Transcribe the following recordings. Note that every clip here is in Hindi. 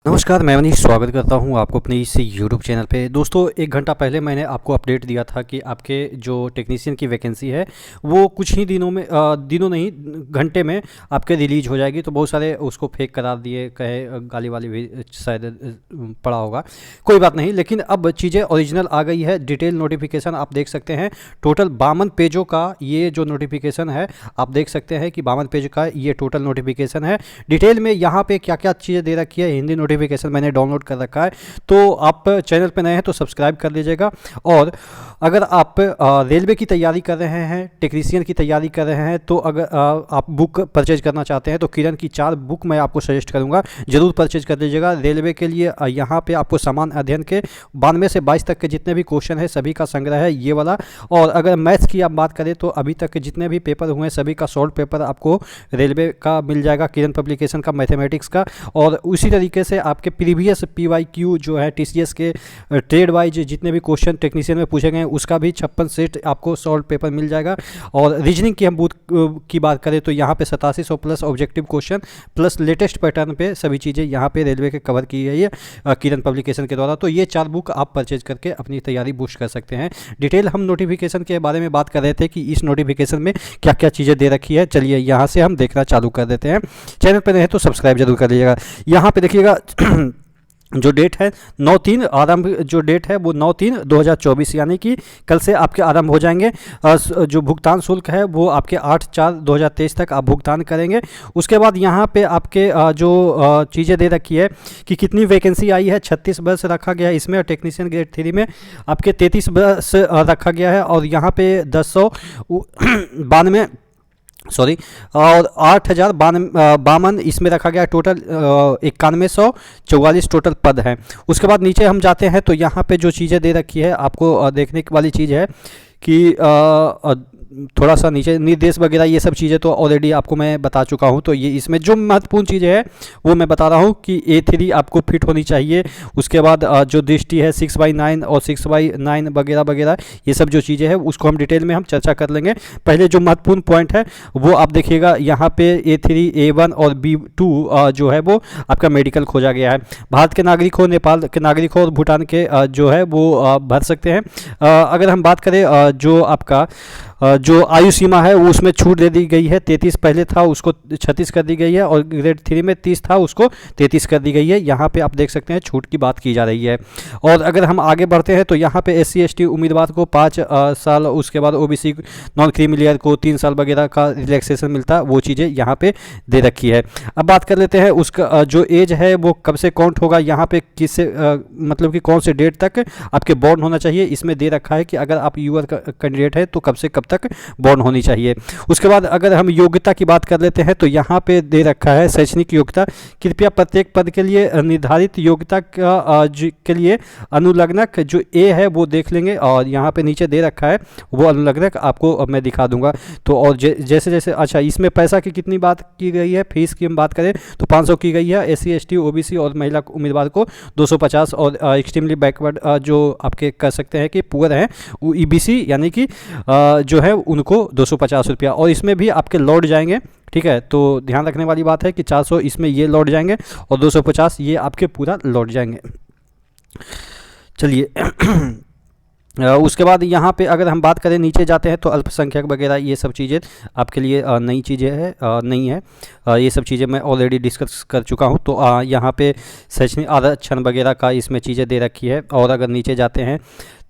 नमस्कार, मैं मनीष स्वागत करता हूं आपको अपने इस यूट्यूब चैनल पे। दोस्तों, 1 घंटा पहले मैंने आपको अपडेट दिया था कि आपके जो टेक्नीशियन की वैकेंसी है वो कुछ ही दिनों में दिनों नहीं घंटे में आपके रिलीज हो जाएगी। तो बहुत सारे उसको फेक करार दिए, कहे गाली वाली भी शायद पड़ा होगा, कोई बात नहीं। लेकिन अब चीज़ें ओरिजिनल आ गई है। डिटेल नोटिफिकेशन आप देख सकते हैं। टोटल 52 पेजों का ये जो नोटिफिकेशन है, आप देख सकते हैं कि 52 पेज का ये टोटल नोटिफिकेशन है। डिटेल में यहाँ पे क्या क्या चीज़ें दे रखी है, हिंदी नोटिफिकेशन मैंने डाउनलोड कर रखा है। तो आप चैनल पे नए हैं तो सब्सक्राइब कर लीजिएगा। और अगर आप रेलवे की तैयारी कर रहे हैं, टेक्नीशियन की तैयारी कर रहे हैं, तो अगर आप बुक परचेज करना चाहते हैं तो किरण की 4 बुक मैं आपको सजेस्ट करूंगा, जरूर परचेज कर लीजिएगा। रेलवे के लिए यहाँ पे आपको समान अध्ययन के 92 से 22 तक के जितने भी क्वेश्चन है सभी का संग्रह है ये वाला। और अगर मैथ्स की आप बात करें तो अभी तक के जितने भी पेपर हुए हैं सभी का सॉल्व पेपर आपको रेलवे का मिल जाएगा, किरण पब्लिकेशन का, मैथमेटिक्स का। और उसी तरीके से आपके प्रीवियस PYQ जो है TCS के ट्रेड वाइज जितने भी क्वेश्चन टेक्नीशियन में पूछे गए हैं उसका भी 56 सेट आपको सॉल्व पेपर मिल जाएगा। और रीजनिंग की हम की बात करें तो यहाँ पे 8700 plus objective question plus latest pattern पे सभी चीज़ें यहाँ पे रेलवे के कवर की गई है किरण पब्लिकेशन के द्वारा। तो ये 4 बुक आप परचेज करके अपनी तैयारी बूस्ट कर सकते हैं। डिटेल हम नोटिफिकेशन के बारे में बात कर रहे थे कि इस नोटिफिकेशन में क्या क्या चीज़ें दे रखी है। चलिए यहाँ से हम देखना चालू कर देते हैं। चैनल पर नहीं तो सब्सक्राइब जरूर कर लीजिएगा। यहाँ पे देखिएगा जो डेट है 9/3 आरंभ, जो डेट है वो 9/3/2024 यानी कि कल से आपके आरंभ हो जाएंगे। जो भुगतान शुल्क है वो आपके 8/4/2023 तक आप भुगतान करेंगे। उसके बाद यहाँ पे आपके जो चीज़ें दे रखी है कि कितनी वैकेंसी आई है, 36 बस रखा गया है इसमें। और टेक्नीशियन ग्रेड 3 में आपके 33 बस रखा गया है। और यहाँ पे 1092 सॉरी और 8052 इसमें रखा गया टोटल। 9144 टोटल पद हैं। उसके बाद नीचे हम जाते हैं तो यहाँ पे जो चीज़ें दे रखी है आपको देखने वाली चीज़ है कि थोड़ा सा नीचे निर्देश वगैरह ये सब चीज़ें तो ऑलरेडी आपको मैं बता चुका हूँ। तो ये इसमें जो महत्वपूर्ण चीज़ें हैं वो मैं बता रहा हूँ कि A3 आपको फिट होनी चाहिए। उसके बाद जो दृष्टि है 6/9 और 6/9 वगैरह वगैरह ये सब जो चीज़ें हैं उसको हम डिटेल में हम चर्चा कर लेंगे। पहले जो महत्वपूर्ण पॉइंट है वो आप देखिएगा, यहाँ पे A3 A1 और B2 जो है वो आपका मेडिकल खोजा गया है। भारत के नागरिक हो, नेपाल के नागरिक हो और भूटान के जो है वो भर सकते हैं। अगर हम बात करें जो आपका जो आयु सीमा है वो उसमें छूट दे दी गई है। 33 पहले था उसको 36 कर दी गई है। और ग्रेड 3 में 30 था उसको 33 कर दी गई है। यहाँ पे आप देख सकते हैं छूट की बात की जा रही है। और अगर हम आगे बढ़ते हैं तो यहाँ पे SC ST उम्मीदवार को 5 साल, उसके बाद OBC नॉन क्रीमी लेयर को 3 साल वगैरह का रिलैक्सेशन मिलता है, वो चीज़ें यहाँ पे दे रखी है। अब बात कर लेते हैं उसका जो एज है वो कब से काउंट होगा। यहाँ पे किससे मतलब कि कौन से डेट तक आपके बॉर्न होना चाहिए, इसमें दे रखा है कि अगर आप यूआर कैंडिडेट है तो कब से कब तक बॉर्न होनी चाहिए। उसके बाद अगर हम योग्यता की बात कर लेते हैं तो यहाँ पे दे रखा है शैक्षणिक योग्यता। कृपया प्रत्येक पद के लिए निर्धारित योग्यता के लिए अनुलग्नक जो A है वो देख लेंगे। और यहाँ पे नीचे दे रखा है वो अनुलग्नक आपको मैं दिखा दूंगा। तो और जैसे जैसे अच्छा इसमें पैसा की कितनी बात की गई है, फीस की हम बात करें तो 500 की गई है। SC ST OBC और महिला उम्मीदवार को 250 और एक्सट्रीमली बैकवर्ड जो आपके कह सकते हैं कि पुअर हैं वो EBC यानी कि जो है उनको 250 रुपया। और इसमें भी आपके लौट जाएंगे, ठीक है। तो ध्यान रखने वाली बात है कि 400 इसमें ये लौट जाएंगे और 250 ये आपके पूरा लौट जाएंगे। चलिए उसके बाद यहाँ पे अगर हम बात करें नीचे जाते हैं तो अल्पसंख्यक वगैरह ये सब चीज़ें आपके लिए नई चीज़ें हैं, नहीं है। ये सब चीज़ें मैं ऑलरेडी डिस्कस कर चुका हूँ। तो यहाँ पे शैक्षणिक आरक्षण वगैरह का इसमें चीज़ें दे रखी है। और अगर नीचे जाते हैं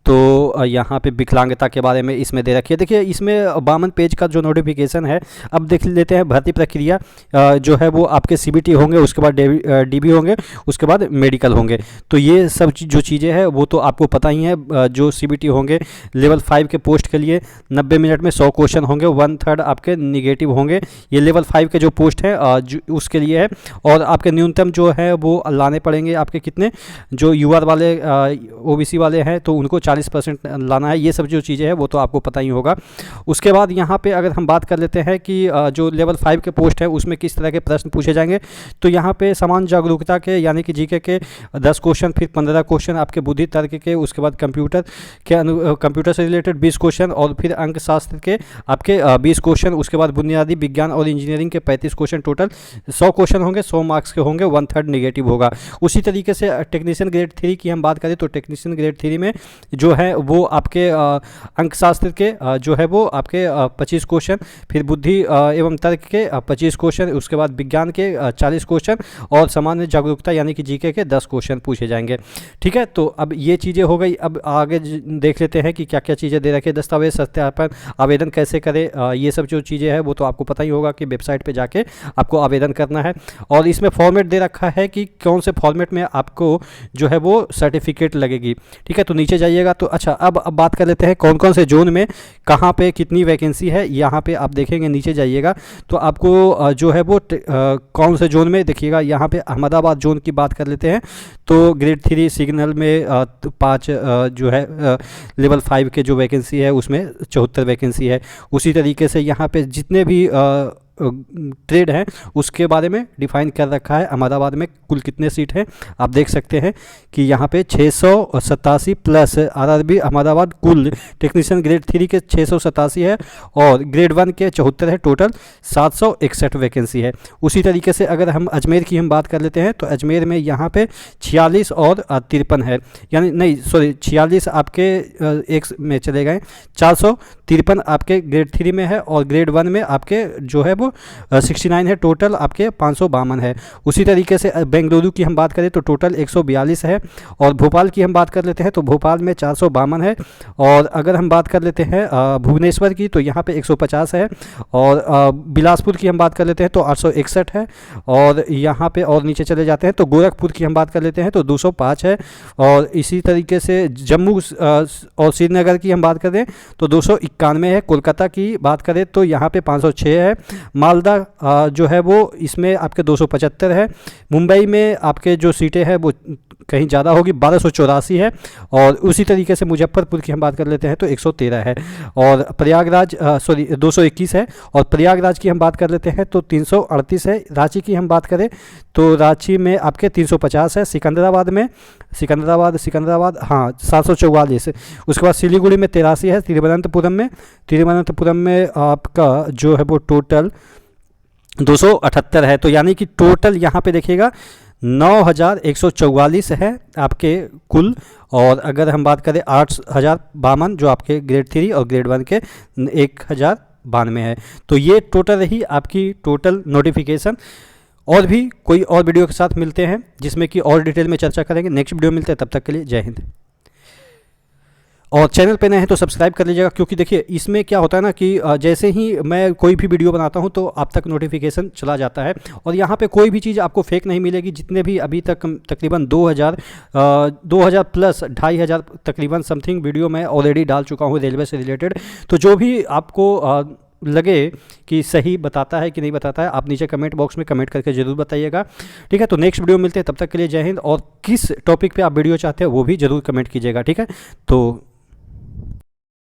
तो यहाँ पे विकलांगता के बारे में इसमें दे रखी है। देखिए इसमें 52 पेज का जो नोटिफिकेशन है। अब देख लेते हैं भर्ती प्रक्रिया जो है वो आपके CBT होंगे, उसके बाद DB होंगे, उसके बाद मेडिकल होंगे। तो ये सब जो चीज़ें हैं वो तो आपको पता ही है। जो CBT होंगे लेवल 5 के पोस्ट के लिए 90 मिनट में 100 क्वेश्चन होंगे, 1/3 आपके निगेटिव होंगे। ये लेवल 5 के जो पोस्ट है उसके लिए है। और आपके न्यूनतम जो है वो लाने पड़ेंगे आपके कितने, जो UR वाले OBC वाले हैं तो उनको 40% लाना है, ये सब जो चीज़ें हैं वो तो आपको पता ही होगा। उसके बाद यहाँ पे अगर हम बात कर लेते हैं कि जो लेवल 5 के पोस्ट है उसमें किस तरह के प्रश्न पूछे जाएंगे, तो यहाँ पे समान जागरूकता के यानी कि जीके के 10 क्वेश्चन, फिर 15 क्वेश्चन आपके बुद्धि तर्क के, उसके बाद कंप्यूटर से रिलेटेड 20 क्वेश्चन, और फिर अंक शास्त्र के आपके 20 क्वेश्चन, उसके बाद बुनियादी विज्ञान और इंजीनियरिंग के 35 क्वेश्चन, टोटल 100 क्वेश्चन होंगे, 100 मार्क्स के होंगे, 1/3 नेगेटिव होगा। उसी तरीके से टेक्नीशियन ग्रेड 3 की हम बात करें तो टेक्नीशियन ग्रेड 3 में जो है वो आपके अंकशास्त्र के जो है वो आपके 25 क्वेश्चन, फिर बुद्धि एवं तर्क के 25 क्वेश्चन, उसके बाद विज्ञान के 40 क्वेश्चन, और सामान्य जागरूकता यानी कि जीके के 10 क्वेश्चन पूछे जाएंगे। ठीक है, तो अब ये चीज़ें हो गई। अब आगे देख लेते हैं कि क्या क्या चीज़ें दे रखे, दस्तावेज सत्यापन, आवेदन कैसे करें, ये सब जो चीज़ें हैं वो तो आपको पता ही होगा कि वेबसाइट पे जाके आपको आवेदन करना है। और इसमें फॉर्मेट दे रखा है कि कौन से फॉर्मेट में आपको जो है वो सर्टिफिकेट लगेगी। ठीक है, तो नीचे जाइएगा तो अच्छा, अब बात कर लेते हैं कौन कौन से जोन में कहाँ पे कितनी वैकेंसी है। यहाँ पे आप देखेंगे, नीचे जाइएगा तो आपको जो है वो कौन से जोन में देखिएगा। यहाँ पे अहमदाबाद जोन की बात कर लेते हैं तो ग्रेड 3 सिग्नल में 5 जो है लेवल 5 के जो वैकेंसी है उसमें 74 वैकेंसी है। उसी तरीके से यहाँ पे जितने भी ट्रेड हैं उसके बारे में डिफाइन कर रखा है। अहमदाबाद में कुल कितने सीट हैं आप देख सकते हैं कि यहाँ पे 687 प्लस आरआरबी अहमदाबाद, कुल टेक्नीशियन ग्रेड 3 के 687 है और ग्रेड 1 के 74 है, टोटल 761 वैकेंसी है। उसी तरीके से अगर हम अजमेर की हम बात कर लेते हैं तो अजमेर में यहाँ पे 46 और 53 है, यानी नहीं सॉरी 46 आपके एक में चले गए, 453 आपके ग्रेड 3 में है और ग्रेड 1 में आपके जो है वो 69 है, टोटल आपके 552 है। उसी तरीके से बेंगलुरु की हम बात करें तो टोटल 142 है और भोपाल की हम बात कर लेते हैं तो भोपाल में 452 है। और अगर हम बात कर लेते हैं भुवनेश्वर की तो यहाँ पे 150 है और बिलासपुर की हम बात कर लेते हैं तो 861 है और यहाँ पे और नीचे चले जाते हैं तो गोरखपुर की हम बात कर लेते हैं तो 205 है। और इसी तरीके से जम्मू और श्रीनगर की हम बात करें तो 291 है। कोलकाता की बात करें तो यहाँ पे 506 है। मालदा जो है वो इसमें आपके 275 है। मुंबई में आपके जो सीटें हैं वो कहीं ज़्यादा होगी, 1284 है। और उसी तरीके से मुजफ्फरपुर की हम बात कर लेते हैं तो 113 है और प्रयागराज 221 है और प्रयागराज की हम बात कर लेते हैं तो 338 है। रांची की हम बात करें तो रांची में आपके 350 है। सिकंदराबाद हाँ 744। उसके बाद सिलीगुड़ी में 83 है। तिरुवनंतपुरम में आपका जो है वो टोटल 278 है। तो यानी कि टोटल यहाँ पे देखिएगा 9144 है आपके कुल। और अगर हम बात करें 8052 जो आपके ग्रेड 3 और ग्रेड 1 के 1092 है। तो ये टोटल रही आपकी टोटल नोटिफिकेशन। और भी कोई और वीडियो के साथ मिलते हैं जिसमें कि और डिटेल में चर्चा करेंगे। नेक्स्ट वीडियो मिलते हैं, तब तक के लिए जय हिंद। और चैनल पे नए हैं तो सब्सक्राइब कर लीजिएगा, क्योंकि देखिए इसमें क्या होता है ना कि जैसे ही मैं कोई भी वीडियो बनाता हूं तो आप तक नोटिफिकेशन चला जाता है और यहाँ पे कोई भी चीज़ आपको फेक नहीं मिलेगी। जितने भी अभी तक तकरीबन 2000 प्लस 2500 तकरीबन समथिंग वीडियो मैं ऑलरेडी डाल चुका हूँ रेलवे से रिलेटेड। तो जो भी आपको लगे कि सही बताता है कि नहीं बताता है, आप नीचे कमेंट बॉक्स में कमेंट करके ज़रूर बताइएगा। ठीक है, तो नेक्स्ट वीडियो मिलते हैं, तब तक के लिए जय हिंद। और किस टॉपिक पे आप वीडियो चाहते हैं वो भी ज़रूर कमेंट कीजिएगा। ठीक है, तो